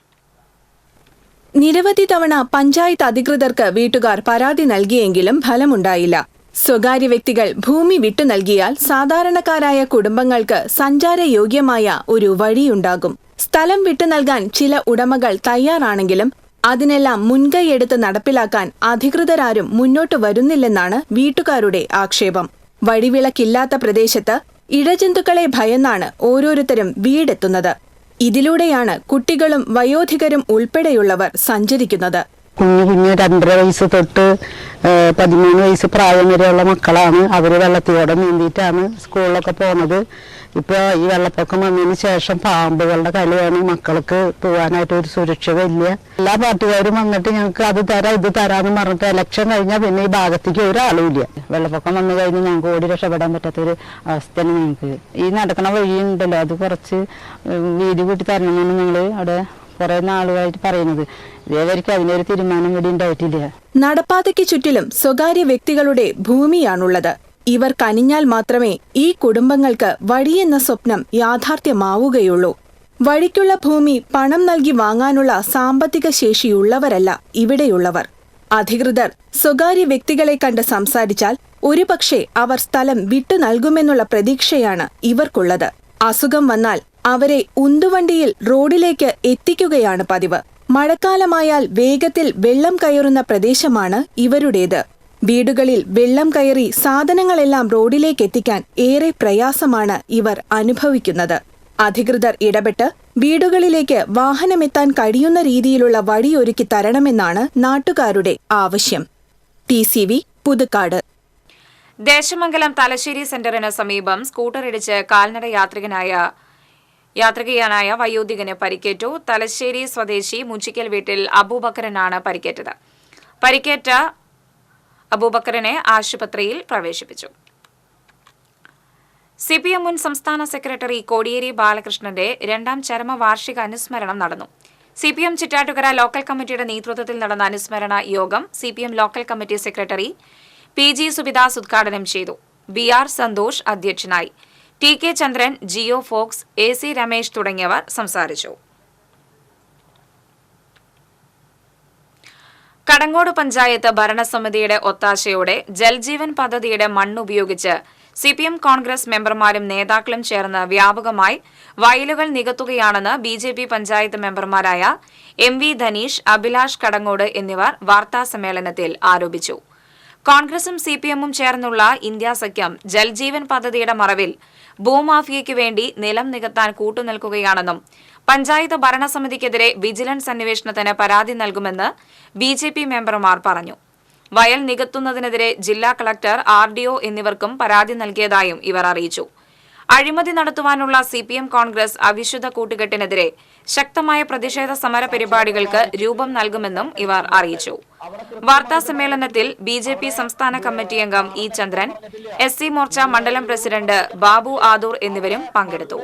K: നിരവധി തവണ പഞ്ചായത്ത് അധികൃതർക്ക് വീട്ടുകാർ പരാതി നൽകിയെങ്കിലും ഫലമുണ്ടായില്ല. സ്വകാര്യ വ്യക്തികൾ ഭൂമി വിട്ടു നൽകിയാൽ സാധാരണക്കാരായ കുടുംബങ്ങൾക്ക് സഞ്ചാരയോഗ്യമായ ഒരു വഴിയുണ്ടാകും. സ്ഥലം വിട്ടു നൽകാൻ ചില ഉടമകൾ തയ്യാറാണെങ്കിലും അതിനെല്ലാം മുൻകൈയെടുത്ത് നടപ്പിലാക്കാൻ അധികൃതരാരും മുന്നോട്ടു വരുന്നില്ലെന്നാണ് വീട്ടുകാരുടെ ആക്ഷേപം. വഴിവിളക്കില്ലാത്ത പ്രദേശത്ത് ഇഴജന്തുക്കളെ ഭയന്നാണ് ഓരോരുത്തരും വീടെത്തുന്നത്. ഇതിലൂടെയാണ് കുട്ടികളും വയോധികരും ഉൾപ്പെടെയുള്ളവർ സഞ്ചരിക്കുന്നത്.
L: കുഞ്ഞു 2.5 വയസ്സ് തൊട്ട് 13 വയസ്സ് പ്രായം വരെയുള്ള മക്കളാണ്. അവർ വെള്ളത്തിലൂടെ നീന്തിയിട്ടാണ് സ്കൂളിലൊക്കെ പോകുന്നത്. ഇപ്പോൾ ഈ വെള്ളപ്പൊക്കം വന്നതിന് ശേഷം പാമ്പുകളുടെ കളിയാണ്. മക്കൾക്ക് പോകാനായിട്ട് ഒരു സുരക്ഷിതയില്ല. എല്ലാ പാർട്ടിക്കാരും വന്നിട്ട് ഞങ്ങൾക്ക് അത് തരാം ഇത് തരാമെന്ന് പറഞ്ഞിട്ട് ഇലക്ഷൻ കഴിഞ്ഞാൽ പിന്നെ ഈ ഭാഗത്തേക്ക് ഒരാളും ഇല്ല. വെള്ളപ്പൊക്കം വന്നു കഴിഞ്ഞാൽ ഞങ്ങൾക്ക് ഓടി രക്ഷപ്പെടാൻ പറ്റാത്തൊരു അവസ്ഥയാണ് ഞങ്ങൾക്ക്. ഈ നടക്കുന്ന വഴിയുണ്ടല്ലോ അത് കുറച്ച് വീതി കൂട്ടി തരണമെന്നാണ് ഞങ്ങൾ അവിടെ കുറെ നാളുകളായിട്ട് പറയുന്നത്. ഇതേവരെയ്ക്ക് അതിനൊരു തീരുമാനം കൂടി ഉണ്ടായിട്ടില്ല.
K: നടപ്പാതയ്ക്ക് ചുറ്റിലും സ്വകാര്യ വ്യക്തികളുടെ ഭൂമിയാണുള്ളത്. ഇവർ കനിഞ്ഞാൽ മാത്രമേ ഈ കുടുംബങ്ങൾക്ക് വഴിയെന്ന സ്വപ്നം യാഥാർത്ഥ്യമാവുകയുള്ളൂ. വഴിക്കുള്ള ഭൂമി പണം നൽകി വാങ്ങാനുള്ള സാമ്പത്തിക ശേഷിയുള്ളവരല്ല ഇവിടെയുള്ളവർ. അധികൃതർ സ്വകാര്യ വ്യക്തികളെ കണ്ട് സംസാരിച്ചാൽ ഒരുപക്ഷെ അവർ സ്ഥലം വിട്ടു നൽകുമെന്നുള്ള പ്രതീക്ഷയാണ് ഇവർക്കുള്ളത്. അസുഖം വന്നാൽ അവരെ ഉന്തുവണ്ടിയിൽ റോഡിലേക്ക് എത്തിക്കുകയാണ് പതിവ്. മഴക്കാലമായാൽ വേഗത്തിൽ വെള്ളം കയറുന്ന പ്രദേശമാണ് ഇവരുടേത്. വീടുകളിൽ വെള്ളം കയറി സാധനങ്ങളെല്ലാം റോഡിലേക്ക് എത്തിക്കാൻ ഏറെ പ്രയാസമാണ് ഇവർ അനുഭവിക്കുന്നത്. അധികൃതർ ഇടപെട്ട് വീടുകളിലേക്ക് വാഹനമെത്താൻ കഴിയുന്ന രീതിയിലുള്ള വഴിയൊരുക്കി തരണമെന്നാണ് നാട്ടുകാരുടെ ആവശ്യം. TCV പുതുക്കാട്.
A: ദേശമംഗലം തലശ്ശേരി സെന്ററിന് സമീപം സ്കൂട്ടറിടിച്ച് കാൽനട യാത്രികയായ വയോധികന് പരിക്കേറ്റു. തലശ്ശേരി സ്വദേശി മുച്ചിക്കൽ വീട്ടിൽ അബൂബക്കറിനാണ് പരിക്കേറ്റത്. പരിക്കേറ്റ അബൂബക്കറിനെ ആശുപത്രിയിൽ പ്രവേശിപ്പിച്ചു. CPM മുൻ സംസ്ഥാന സെക്രട്ടറി കോടിയേരി ബാലകൃഷ്ണന്റെ 2ാം ചരമവാർഷിക അനുസ്മരണം നടന്നു. CPM ചിറ്റാറ്റുകര ലോക്കൽ കമ്മിറ്റിയുടെ നേതൃത്വത്തിൽ നടന്ന അനുസ്മരണ യോഗം CPM local committee secretary PG Subidas ഉദ്ഘാടനം ചെയ്തു. BR സന്തോഷ് അധ്യക്ഷനായി. TK ചന്ദ്രൻ, ജിയോ ഫോക്സ്, AC രമേശ് തുടങ്ങിയവർ സംസാരിച്ചു. കടങ്ങോട് പഞ്ചായത്ത് ഭരണസമിതിയുടെ ഒത്താശയോടെ ജൽജീവൻ പദ്ധതിയുടെ മണ്ണുപയോഗിച്ച് CPM കോൺഗ്രസ് മെമ്പർമാരും നേതാക്കളും ചേർന്ന് വ്യാപകമായി വയലുകൾ നികത്തുകയാണെന്ന് BJP പഞ്ചായത്ത് മെമ്പർമാരായ MV ധനീഷ്, അഭിലാഷ് കടങ്ങോട് എന്നിവർ വാർത്താസമ്മേളനത്തിൽ ആരോപിച്ചു. കോൺഗ്രസും CPMും ചേർന്നുള്ള ഇന്ത്യ സഖ്യം ജൽജീവൻ പദ്ധതിയുടെ മറവിൽ ഭൂമാഫിയയ്ക്ക് വേണ്ടി നിലം നികത്താൻ കൂട്ടുനിൽക്കുകയാണെന്നും പഞ്ചായത്ത് ഭരണസമിതിക്കെതിരെ വിജിലൻസ് അന്വേഷണത്തിന് പരാതി നൽകുമെന്ന് BJP മെമ്പർമാർ പറഞ്ഞു. വയൽ നികത്തുന്നതിനെതിരെ ജില്ലാ കളക്ടർ, RDO എന്നിവർക്കും പരാതി നൽകിയതായും ഇവർ അറിയിച്ചു. അഴിമതി നടത്തുവാനുള്ള CPM കോൺഗ്രസ് അവിശുദ്ധ കൂട്ടുകെട്ടിനെതിരെ ശക്തമായ പ്രതിഷേധ സമര പരിപാടികൾക്ക് രൂപം നൽകുമെന്നും ഇവർ അറിയിച്ചു. വാർത്താ സമ്മേളനത്തിൽ BJP സംസ്ഥാന കമ്മിറ്റി അംഗം E. ചന്ദ്രൻ, SC മോർച്ച മണ്ഡലം പ്രസിഡന്റ് ബാബു ആദൂർ എന്നിവരും പങ്കെടുത്തു.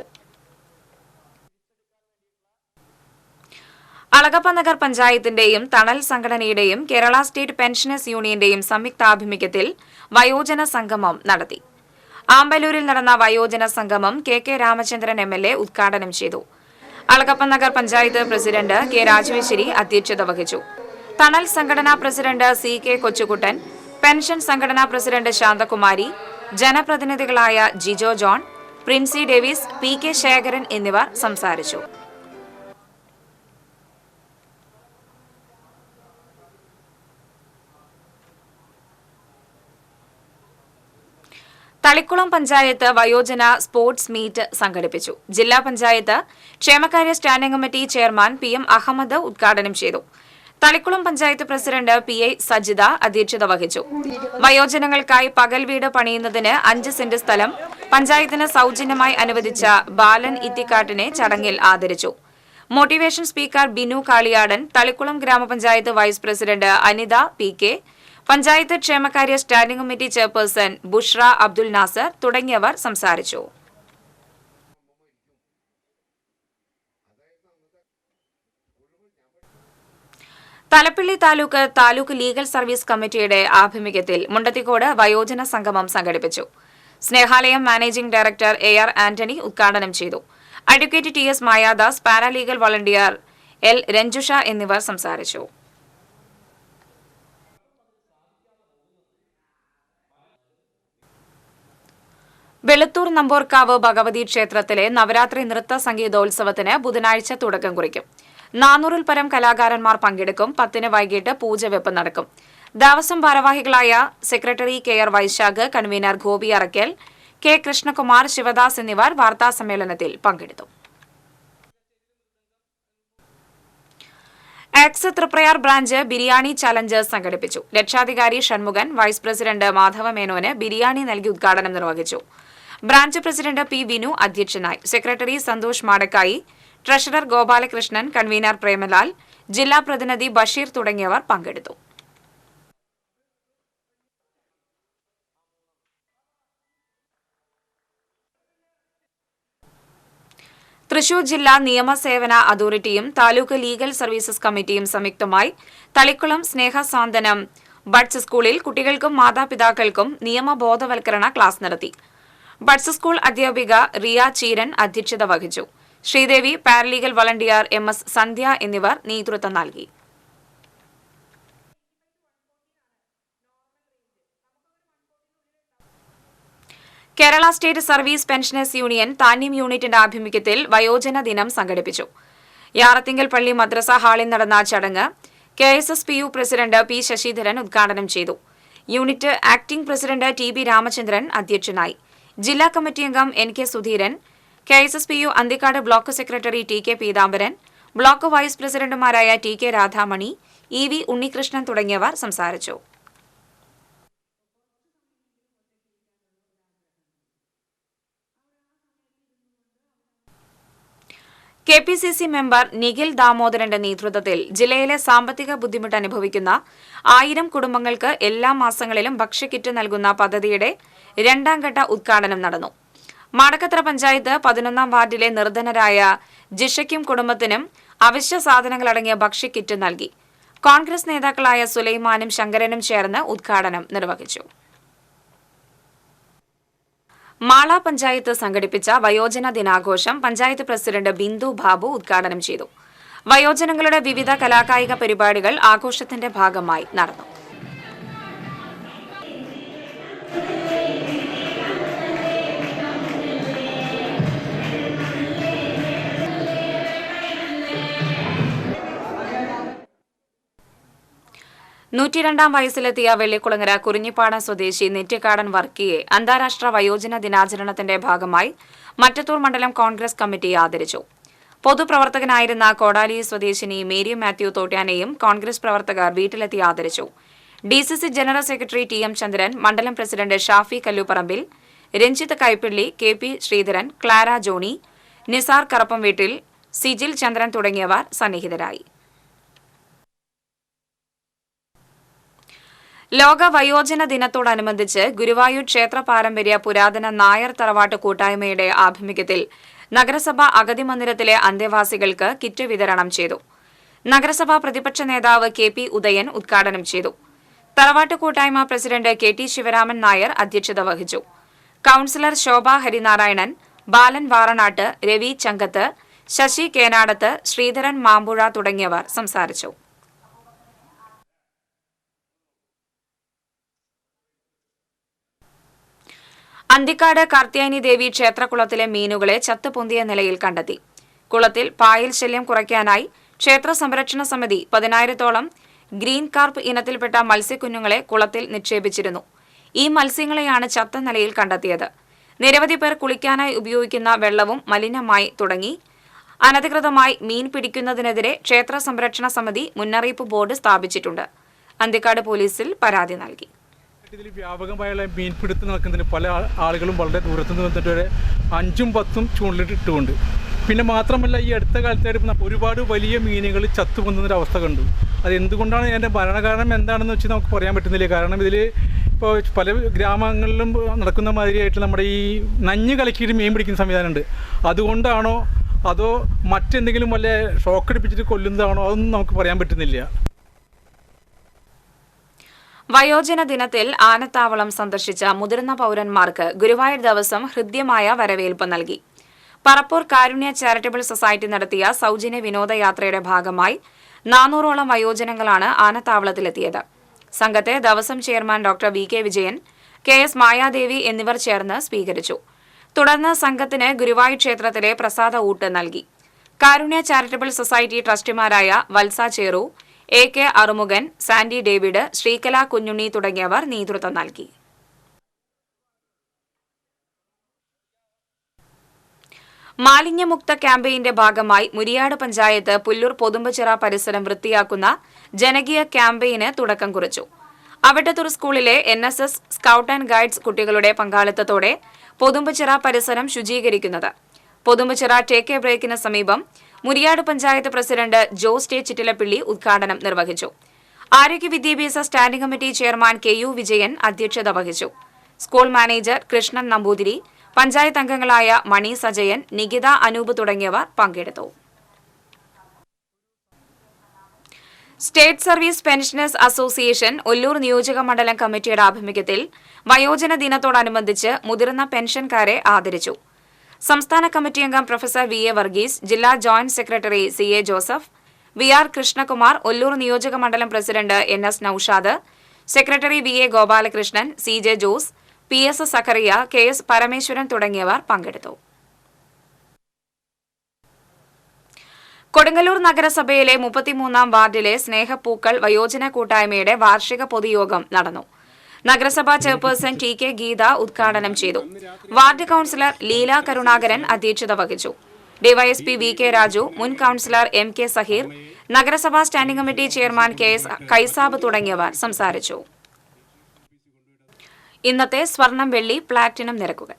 A: അളഗപ്പ നഗർ പഞ്ചായത്തിന്റെയും തണൽ സംഘടനയുടെയും കേരള സ്റ്റേറ്റ് പെൻഷനേഴ്സ് യൂണിയന്റെയും സംയുക്താഭിമുഖ്യത്തിൽ വയോജന സംഗമം നടത്തി. ആമ്പലൂരിൽ നടന്ന വയോജന സംഗമം KK രാമചന്ദ്രൻ MLA ഉദ്ഘാടനം ചെയ്തു. Alagappa Nagar panchayat president K. രാജേശ്വരി അധ്യക്ഷത വഹിച്ചു. തണൽ സംഘടനാ പ്രസിഡന്റ് CK കൊച്ചുകുട്ടൻ, പെൻഷൻ സംഘടനാ പ്രസിഡന്റ് ശാന്തകുമാരി, ജനപ്രതിനിധികളായ Jijo John, Princy Davis, PK Sekharan എന്നിവർ സംസാരിച്ചു. തളിക്കുളം പഞ്ചായത്ത് വയോജന സ്പോർട്സ് മീറ്റ് സംഘടിപ്പിച്ചു. ജില്ലാ പഞ്ചായത്ത് ക്ഷേമകാര്യ standing committee chairman PM Ahammed ഉദ്ഘാടനം ചെയ്തു. തളിക്കുളം പഞ്ചായത്ത് പ്രസിഡന്റ് PI സജിത അധ്യക്ഷത വഹിച്ചു. വയോജനങ്ങൾക്കായി പകൽ വീട് പണിയുന്നതിന് 5 സെന്റ് സ്ഥലം പഞ്ചായത്തിന് സൌജന്യമായി അനുവദിച്ച ബാലൻ ഇത്തിക്കാട്ടിനെ ചടങ്ങിൽ ആദരിച്ചു. Motivation speaker Binu Kaliyadan, Thalikulam gramapanchayat vice president Anitha PK, panchayat ക്ഷേമകാര്യ standing committee chairperson Bushra Abdul Nasar തുടങ്ങിയവർ സംസാരിച്ചു. തലപ്പിള്ളി താലൂക്ക് ലീഗൽ സർവീസ് കമ്മിറ്റിയുടെ ആഭിമുഖ്യത്തിൽ മുണ്ടത്തിക്കോട് വയോജന സംഗമം സംഘടിപ്പിച്ചു. Snehalayam managing director AR Antony ഉദ്ഘാടനം ചെയ്തു. Advocate TS Mayadas, paralegal volunteer L Ranjusha എന്നിവർ സംസാരിച്ചു. വെളുത്തൂർ നമ്പോർക്കാവ് ഭഗവതി ക്ഷേത്രത്തിലെ നവരാത്രി നൃത്ത സംഗീതോത്സവത്തിന് ബുധനാഴ്ച തുടക്കം കുറിക്കും. 400-ൽ പരം കലാകാരന്മാർ പങ്കെടുക്കും. 10-ന് വൈകിട്ട് പൂജവെപ്പ് നടക്കും. ദേവസ്വം ഭാരവാഹികളായ secretary KR Vaishakh, convenor Gopi Arakkal, K. Krishnakumar, Sivadas എന്നിവർ വാർത്താസമ്മേളനത്തിൽ പങ്കെടുത്തു. Ex Triprayar branch biryani challenge സംഘടിപ്പിച്ചു. രക്ഷാധികാരി ഷൺമുഖൻ, വൈസ് പ്രസിഡന്റ് മാധവ മേനോന് ബിരിയാണി നൽകി ഉദ്ഘാടനം നിർവഹിച്ചു. Branch president P. വിനു അധ്യക്ഷനായി. Secretary Santhosh Madakkayi, treasurer Gopalakrishnan, convenor Premlal, ജില്ലാ പ്രതിനിധി ബഷീർ തുടങ്ങിയവർ പങ്കെടുത്തു. തൃശൂർ ജില്ലാ നിയമസേവന അതോറിറ്റിയും താലൂക്ക് ലീഗൽ സർവീസസ് കമ്മിറ്റിയും സംയുക്തമായി തളിക്കുളം സ്നേഹസാന്ത്വനം ബഡ്സ് സ്കൂളിൽ കുട്ടികൾക്കും മാതാപിതാക്കൾക്കും നിയമബോധവൽക്കരണ ക്ലാസ് നടത്തി. ബഡ്സ് സ്കൂൾ അധ്യാപിക റിയ ചീരൻ അധ്യക്ഷത വഹിച്ചു. ശ്രീദേവി, പാരലീഗൽ വളണ്ടിയർ MS സന്ധ്യ എന്നിവർ നേതൃത്വം നൽകി. Kerala state service pensioners union Thanyam യൂണിറ്റിന്റെ ആഭിമുഖ്യത്തിൽ വയോജന ദിനം സംഘടിപ്പിച്ചു. യാറത്തിങ്കൽ പള്ളി മദ്രസ ഹാളിൽ നടന്ന ചടങ്ങ് KSSPU പ്രസിഡന്റ് P. ശശിധരൻ ഉദ്ഘാടനം ചെയ്തു. Unit acting president TB Ramachandran അധ്യക്ഷനായി. ജില്ലാ കമ്മിറ്റി അംഗം NK Sudheeran, KSSPU Anthikad block secretary TK Peethambaran, block vice പ്രസിഡന്റുമാരായ TK രാധാമണി, EV ഉണ്ണികൃഷ്ണൻ തുടങ്ങിയവർ സംസാരിച്ചു. KPCC മെമ്പർ നിഖിൽ ദാമോദരന്റെ നേതൃത്വത്തിൽ ജില്ലയിലെ സാമ്പത്തിക ബുദ്ധിമുട്ട് അനുഭവിക്കുന്ന 1000 കുടുംബങ്ങൾക്ക് എല്ലാ മാസങ്ങളിലും ഭക്ഷ്യക്കിറ്റ് നൽകുന്ന പദ്ധതിയുടെ 2ാം ഘട്ട ഉദ്ഘാടനം നടന്നു. മാടക്കത്ര പഞ്ചായത്ത് 11ാം വാർഡിലെ നിർധനരായ ജിഷയ്ക്കും കുടുംബത്തിനും അവശ്യ സാധനങ്ങളടങ്ങിയ ഭക്ഷ്യക്കിറ്റ് നൽകി. കോൺഗ്രസ് നേതാക്കളായ സുലൈമാനും ശങ്കരനും ചേർന്ന് ഉദ്ഘാടനം നിർവഹിച്ചു. മാള പഞ്ചായത്ത് സംഘടിപ്പിച്ച വയോജന ദിനാഘോഷം പഞ്ചായത്ത് പ്രസിഡന്റ് ബിന്ദു ബാബു ഉദ്ഘാടനം ചെയ്തു. വയോജനങ്ങളുടെ വിവിധ കലാകായിക പരിപാടികൾ ആഘോഷത്തിന്റെ ഭാഗമായി നടന്നു. നൂറ്റിരണ്ടാം വയസ്സിലെത്തിയ വെള്ളിക്കുളങ്ങര കുറിഞ്ഞിപ്പാടം സ്വദേശി നെറ്റിക്കാടൻ വർക്കിയെ അന്താരാഷ്ട്ര വയോജന ദിനാചരണത്തിന്റെ ഭാഗമായി മറ്റത്തൂർ മണ്ഡലം കോൺഗ്രസ് കമ്മിറ്റി ആദരിച്ചു. പൊതുപ്രവർത്തകനായിരുന്ന കോടാലി സ്വദേശിനി മേരി മാത്യു തോട്ട്യാനെയും കോൺഗ്രസ് പ്രവർത്തകർ വീട്ടിലെത്തി ആദരിച്ചു. DCC general secretary TM Chandran, മണ്ഡലം president Shafi Kalluparambil, Ranjith Kaippilly, KP Sreedharan, Clara Johny, Nisar Karappam വീട്ടിൽ, സിജിൽ ചന്ദ്രൻ തുടങ്ങിയവർ സന്നിഹിതരായി. ലോക വയോജന ദിനത്തോടനുബന്ധിച്ച് ഗുരുവായൂർ ക്ഷേത്ര പാരമ്പര്യ പുരാതന നായർ തറവാട്ട് കൂട്ടായ്മയുടെ ആഭിമുഖ്യത്തിൽ നഗരസഭാ അഗതി മന്ദിരത്തിലെ അന്തേവാസികൾക്ക് കിറ്റ് വിതരണം ചെയ്തു. നഗരസഭാ പ്രതിപക്ഷ നേതാവ് KP ഉദയൻ ഉദ്ഘാടനം ചെയ്തു. തറവാട്ട് കൂട്ടായ്മ പ്രസിഡന്റ് KT ശിവരാമൻ നായർ അധ്യക്ഷത വഹിച്ചു. കൌൺസിലർ ശോഭ ഹരിനാരായണൻ, ബാലൻ വാറനാട്ട്, രവി ചങ്കത്ത്, ശശി കേനാടത്ത്, ശ്രീധരൻ മാമ്പുഴ തുടങ്ങിയവർ സംസാരിച്ചു. അന്തിക്കാട് കാർത്യായനി ദേവി ക്ഷേത്രകുളത്തിലെ മീനുകളെ ചത്തുപൊന്തിയ നിലയിൽ കണ്ടെത്തി. കുളത്തിൽ പായൽ ശല്യം കുറയ്ക്കാനായി ക്ഷേത്ര സംരക്ഷണ സമിതി 10,000-ഓളം ഗ്രീൻ കാർപ്പ് ഇനത്തിൽപ്പെട്ട മത്സ്യക്കുഞ്ഞുങ്ങളെ കുളത്തിൽ നിക്ഷേപിച്ചിരുന്നു. ഈ മത്സ്യങ്ങളെയാണ് ചത്ത നിലയിൽ കണ്ടെത്തിയത്. നിരവധി പേർ കുളിക്കാനായി ഉപയോഗിക്കുന്ന വെള്ളവും മലിനമായി തുടങ്ങി. അനധികൃതമായി മീൻ പിടിക്കുന്നതിനെതിരെ ക്ഷേത്ര സംരക്ഷണ സമിതി മുന്നറിയിപ്പ് ബോർഡ് സ്ഥാപിച്ചിട്ടുണ്ട്. അന്തിക്കാട് പോലീസിൽ പരാതി നൽകി.
H: ഇതിൽ വ്യാപകമായുള്ള മീൻപിടുത്തം നടക്കുന്നതിന് പല ആളുകളും വളരെ ദൂരത്തു നിന്ന് വന്നിട്ട് 5ഉം 10ഉം ചൂണ്ടിലിട്ടുകൊണ്ട്, പിന്നെ മാത്രമല്ല ഈ അടുത്ത കാലത്തായിട്ട് ഒരുപാട് വലിയ മീനുകൾ ചത്തുപൊന്തുന്നൊരവസ്ഥ കണ്ടു. അത് എന്തുകൊണ്ടാണ് അതിൻ്റെ ഭരണകാരണം എന്താണെന്ന് വെച്ച് നമുക്ക് പറയാൻ പറ്റുന്നില്ല. കാരണം ഇതിൽ ഇപ്പോൾ പല ഗ്രാമങ്ങളിലും നടക്കുന്ന മാതിരിയായിട്ട് നമ്മുടെ ഈ നഞ്ഞ് കലക്കിയിട്ട് മീൻ പിടിക്കുന്ന സംവിധാനമുണ്ട്. അതുകൊണ്ടാണോ അതോ മറ്റെന്തെങ്കിലും വല്ല ഷോക്കടിപ്പിച്ചിട്ട് കൊല്ലുന്നതാണോ അതൊന്നും നമുക്ക് പറയാൻ പറ്റുന്നില്ല.
A: വയോജന ദിനത്തിൽ ആനത്താവളം സന്ദർശിച്ച മുതിർന്ന പൌരന്മാർക്ക് ഗുരുവായൂർ ദിവസം ഹൃദ്യമായ വരവേൽപ്പ് നൽകി. പറപ്പൂർ കാരുണ്യ ചാരിറ്റബിൾ സൊസൈറ്റി നടത്തിയ സൗജന്യ വിനോദയാത്രയുടെ ഭാഗമായി 400ഓളം വയോജനങ്ങളാണ് ആനത്താവളത്തിലെത്തിയത്. സംഘത്തെ ദിവസം chairman doctor VK Vijayan, KS Mayadevi എന്നിവർ ചേർന്ന് സ്വീകരിച്ചു. തുടർന്ന് സംഘത്തിന് ഗുരുവായൂർ ക്ഷേത്രത്തിലെ പ്രസാദ ഊട്ട് നൽകി. കാരുണ്യ ചാരിറ്റബിൾ സൊസൈറ്റി ട്രസ്റ്റിമാരായ വത്സ ചേറു, AK Arumukhan, Sandy David, Sreekala Kunjunni തുടങ്ങിയവർ നേതൃത്വം നൽകി. മാലിന്യമുക്ത ക്യാമ്പയിന്റെ ഭാഗമായി മുരിയാട് പഞ്ചായത്ത് പുല്ലൂർ പൊതുമ്പച്ചിറ പരിസരം വൃത്തിയാക്കുന്ന ജനകീയ ക്യാമ്പയിന് തുടക്കം കുറിച്ചു. അവിട്ടത്തൂർ സ്കൂളിലെ NSS സ്കൌട്ട് ആൻഡ് ഗൈഡ്സ് കുട്ടികളുടെ പങ്കാളിത്തത്തോടെ പൊതുമ്പച്ചിറ പരിസരം ശുചീകരിക്കുന്നത് പൊതുമ്പച്ചിറ ടേക്ക് എ ബ്രേക്കിന് സമീപം മുരിയാട് പഞ്ചായത്ത് പ്രസിഡന്റ് ജോസ് ടി ചിറ്റിലപ്പിള്ളി ഉദ്ഘാടനം നിർവഹിച്ചു. ആരോഗ്യ വിദ്യാഭ്യാസ standing committee chairman KU Vijayan അധ്യക്ഷത വഹിച്ചു. സ്കൂൾ മാനേജർ കൃഷ്ണൻ നമ്പൂതിരി, പഞ്ചായത്ത് അംഗങ്ങളായ മണി സജയൻ, നികിത അനൂപ് തുടങ്ങിയവർ പങ്കെടുത്തു. State service pensioners association Ollur നിയോജക മണ്ഡലം കമ്മിറ്റിയുടെ ആഭിമുഖ്യത്തിൽ വയോജന ദിനത്തോടനുബന്ധിച്ച് മുതിർന്ന പെൻഷൻകാരെ ആദരിച്ചു. സംസ്ഥാന കമ്മിറ്റി അംഗം പ്രൊഫസർ VA വർഗീസ്, ജില്ലാ joint secretary CA Joseph, VR Krishnakumar, Ollur നിയോജക മണ്ഡലം president NS Noushad, secretary VA Gopalakrishnan, CJ Jose, PS Sakkariya, KS Parameswaran തുടങ്ങിയവർ പങ്കെടുത്തു. കൊടുങ്ങല്ലൂർ നഗരസഭയിലെ 33-ാം വാർഡിലെ സ്നേഹപ്പൂക്കൾ വയോജന കൂട്ടായ്മയുടെ വാർഷിക പൊതുയോഗം നടന്നു. നഗരസഭാ ചെയർപേഴ്സൺ TK ഗീത ഉദ്ഘാടനം ചെയ്തു. വാർഡ് കൌൺസിലർ ലീല കരുണാകരൻ അധ്യക്ഷത വഹിച്ചു. DYSP VK രാജു, മുൻ കൌൺസിലർ MK സഹീർ, നഗരസഭാ standing committee chairman KS Kaisab തുടങ്ങിയവർ സംസാരിച്ചു. ഇന്നത്തെ സ്വർണം, വെള്ളി, പ്ലാറ്റിനം നിരക്കുകൾ.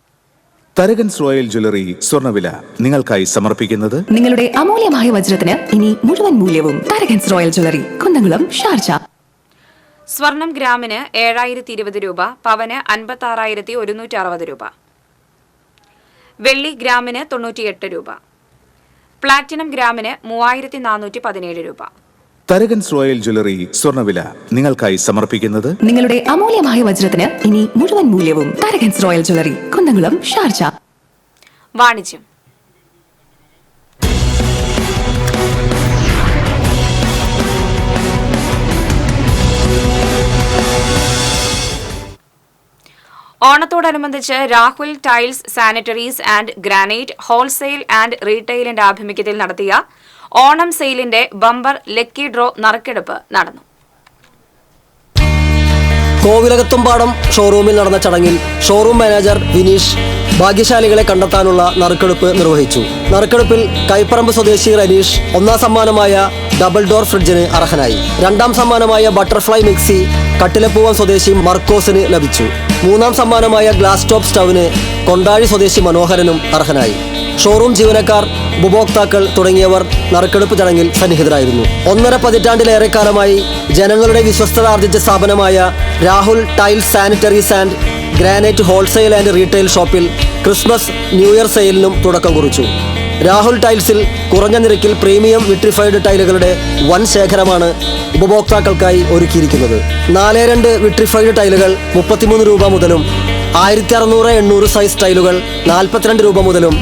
M: തരകൻസ് റോയൽ ജ്വല്ലറി സ്വർണ്ണവില നിങ്ങൾക്കായി സമർപ്പിക്കുന്നത്
N: നിങ്ങളുടെ അമൂല്യമായ വജ്രത്തിന് ഇനി മുഴുവൻ മൂല്യവും Tharakans royal jewellery, Kunnamkulam, Sharjah.
A: സ്വർണം ഗ്രാമിന് 7,020 രൂപ, പവന് 56,160 രൂപ, വെള്ളി ഗ്രാമിന് 98 രൂപ, പ്ലാറ്റിനം ഗ്രാമിന് 3,417 രൂപ.
M: തരകൻസ് റോയൽ ജ്വല്ലറി സ്വർണ്ണവില നിങ്ങൾക്കായി സമർപ്പിക്കുന്നത്
N: നിങ്ങളുടെ അമൂല്യമായ വജ്രത്തിന് ഇനി മുഴുവൻ മൂല്യവും Tharakans royal jewellery, Kunnamkulam, Sharjah.
A: വാണിജ്യം. ഓണത്തോടനുബന്ധിച്ച് Rahul tiles, sanitaries and granite wholesale and റീറ്റെയിലിന്റെ ആഭിമുഖ്യത്തിൽ നടത്തിയ ഓണം സെയിലിന്റെ ബമ്പർ ലക്കി ഡ്രോ നറുക്കെടുപ്പ് നടന്നു.
O: കോവിലകത്തുംപാടം ഷോറൂമിൽ നടന്ന ചടങ്ങിൽ ഷോറൂം മാനേജർ വിനീഷ് ഭാഗ്യശാലികളെ കണ്ടെത്താനുള്ള നറുക്കെടുപ്പ് നിർവഹിച്ചു. നറുക്കെടുപ്പിൽ കൈപ്പറമ്പ് സ്വദേശി റനീഷ് ഒന്നാം സമ്മാനമായ ഡബിൾ ഡോർ ഫ്രിഡ്ജിന് അർഹനായി. രണ്ടാം സമ്മാനമായ ബട്ടർഫ്ലൈ മിക്സി കട്ടിലപ്പൂവം സ്വദേശി മർക്കോസിന് ലഭിച്ചു. മൂന്നാം സമ്മാനമായ ഗ്ലാസ് ടോപ്പ് സ്റ്റൗവിന് കൊണ്ടാഴി സ്വദേശി മനോഹരനും അർഹനായി. ഷോറൂം ജീവനക്കാർ, ഉപഭോക്താക്കൾ തുടങ്ങിയവർ നറുക്കെടുപ്പ് ചടങ്ങിൽ സന്നിഹിതരായിരുന്നു. 1.5 പതിറ്റാണ്ടിലേറെ കാലമായി ജനങ്ങളുടെ വിശ്വസ്തത ആർജിച്ച സ്ഥാപനമായ Rahul tiles sanitaries and granite wholesale and retail ഷോപ്പിൽ ക്രിസ്മസ് ന്യൂ ഇയർ സെയിലിനും തുടക്കം കുറിച്ചു. രാഹുൽ ടൈൽസിൽ കുറഞ്ഞ നിരക്കിൽ പ്രീമിയം വിട്രിഫൈഡ് ടൈലുകളുടെ വൻ ശേഖരമാണ് ഉപഭോക്താക്കൾക്കായി ഒരുക്കിയിരിക്കുന്നത്. 4.2 വിട്രിഫൈഡ് ടൈലുകൾ 33 രൂപ മുതലും 1600-800 സൈസ് ടൈലുകൾ 42 രൂപ മുതലും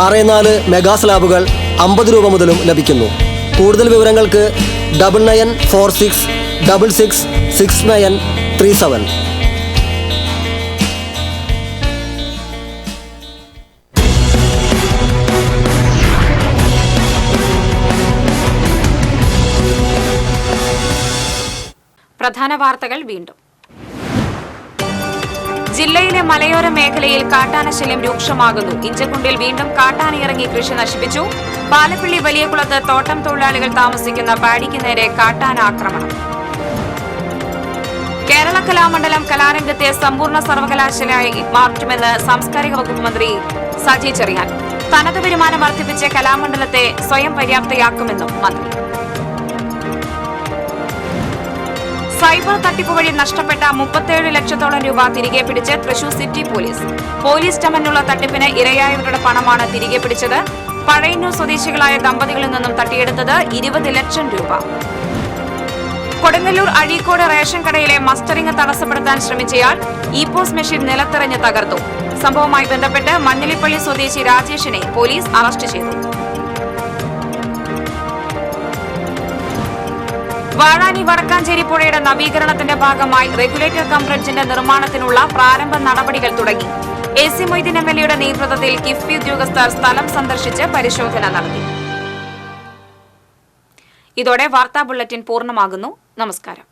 O: 6-4 മെഗാ സ്ലാബുകൾ 50 രൂപ മുതലും ലഭിക്കുന്നു. കൂടുതൽ വിവരങ്ങൾക്ക് 9946666937.
A: പ്രധാന വാർത്തകൾ വീണ്ടും. ജില്ലയിലെ മലയോര മേഖലയിൽ കാട്ടാനശല്യം രൂക്ഷമാകുന്നു. ഇഞ്ചക്കുണ്ടിൽ വീണ്ടും കാട്ടാനയിറങ്ങി കൃഷി നശിപ്പിച്ചു. പാലപ്പിള്ളി വലിയകുളത്ത് തോട്ടം തൊഴിലാളികൾ താമസിക്കുന്ന പാടിക്ക് നേരെ കാട്ടാന ആക്രമണം. കേരള കലാമണ്ഡലം കലാരംഗത്തെ സമ്പൂർണ്ണ സർവകലാശാലയായി മാറ്റുമെന്ന് സാംസ്കാരിക വകുപ്പ് മന്ത്രി സജി ചെറിയാൻ. തനത് വരുമാനം വർദ്ധിപ്പിച്ച് കലാമണ്ഡലത്തെ സ്വയം പര്യാപ്തയാക്കുമെന്നും മന്ത്രി. സൈബർ തട്ടിപ്പ് വഴി നഷ്ടപ്പെട്ട 37 ലക്ഷത്തോളം രൂപ തിരികെ പിടിച്ച് തൃശൂർ സിറ്റി പോലീസ്. പോലീസ് സ്റ്റമെന്നുള്ള തട്ടിപ്പിന് ഇരയായവരുടെ പണമാണ് തിരികെ പിടിച്ചത്. പഴയന്നൂർ സ്വദേശികളായ ദമ്പതികളിൽ നിന്നും തട്ടിയെടുത്തത് 20 ലക്ഷം രൂപ. കൊടുങ്ങല്ലൂർ അഴീക്കോട് റേഷൻ കടയിലെ മസ്റ്ററിംഗ് തടസ്സപ്പെടുത്താൻ ശ്രമിച്ചയാൾ ഇപോസ് മെഷീൻ നിലത്തെറിഞ്ഞ് തകർത്തു. സംഭവവുമായി ബന്ധപ്പെട്ട് മഞ്ഞളിപ്പള്ളി സ്വദേശി രാജേഷിനെ പോലീസ് അറസ്റ്റ് ചെയ്തു. വാഴാനി വടക്കാഞ്ചേരി പുഴയുടെ നവീകരണത്തിന്റെ ഭാഗമായി റെഗുലേറ്റർ കം ബ്രിഡ്ജിന്റെ നിർമ്മാണത്തിനുള്ള പ്രാരംഭ നടപടികൾ തുടങ്ങി. AC മൊയ്തീൻ MLAയുടെ നേതൃത്വത്തിൽ കിഫ്ബി ഉദ്യോഗസ്ഥർ സ്ഥലം സന്ദർശിച്ച് പരിശോധന നടത്തി. ഇതോടെ വാർത്താ ബുള്ളറ്റിൻ പൂർണ്ണമാകുന്നു. നമസ്കാരം.